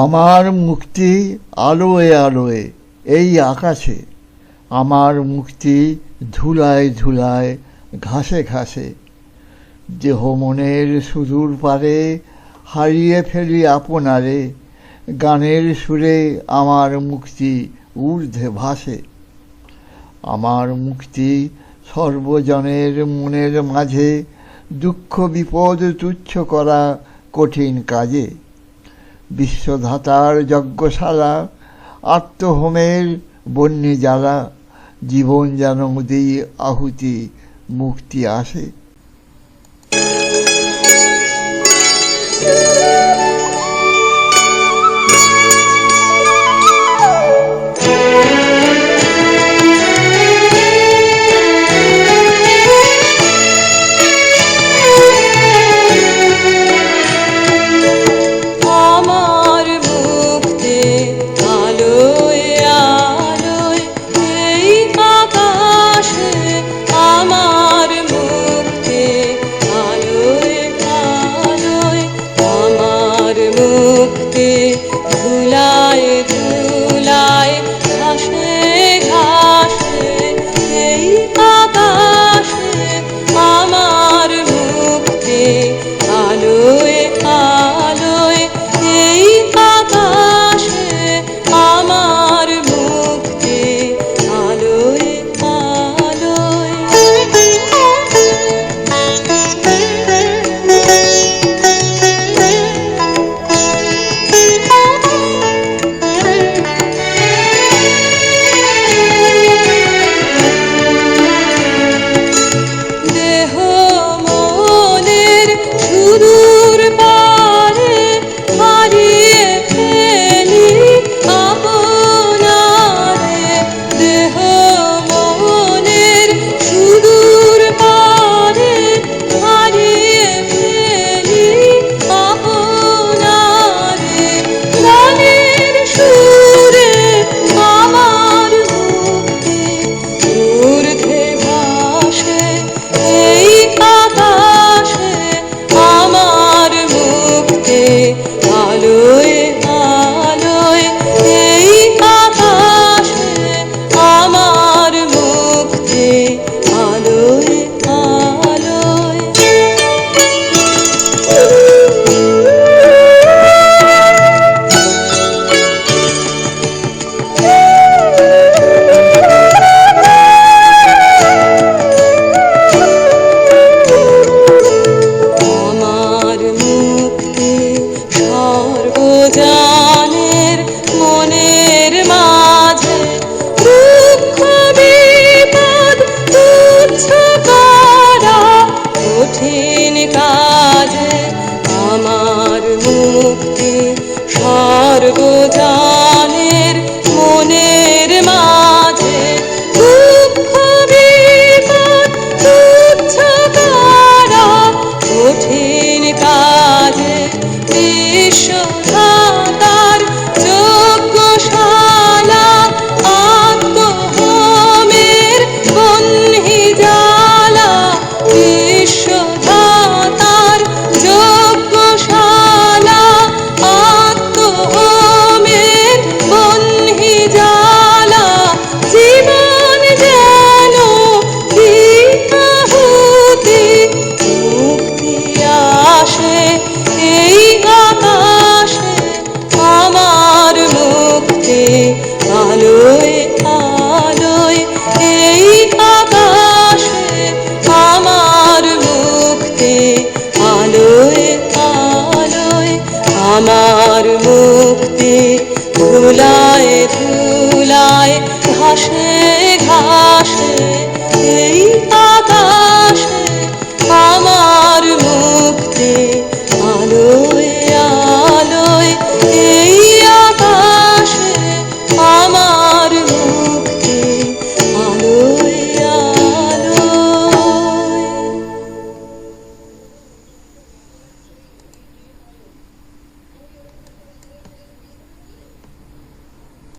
আমার মুক্তি আলোয় আলোয় এই আকাশে, আমার মুক্তি ধুলায় ধুলায় ঘাসে ঘাসে। দেহ মনের সুদূর পারে হারিয়ে ফেলি আপনারে, গানের সুরে আমার মুক্তি ঊর্ধ্বে ভাসে। আমার মুক্তি সর্বজনের মনের মাঝে দুঃখ বিপদ তুচ্ছ করা কঠিন কাজে। বিশ্বধাতার যজ্ঞশালা, আত্মহোমের বন্যী জ্বালা, জীবন যেন দিই আহুতি, মুক্তি আসে। সর্বজনের মনের মাঝে দুঃখ বিপদ তুচ্ছ করা কঠিন কাজে। বিশ্বধাতা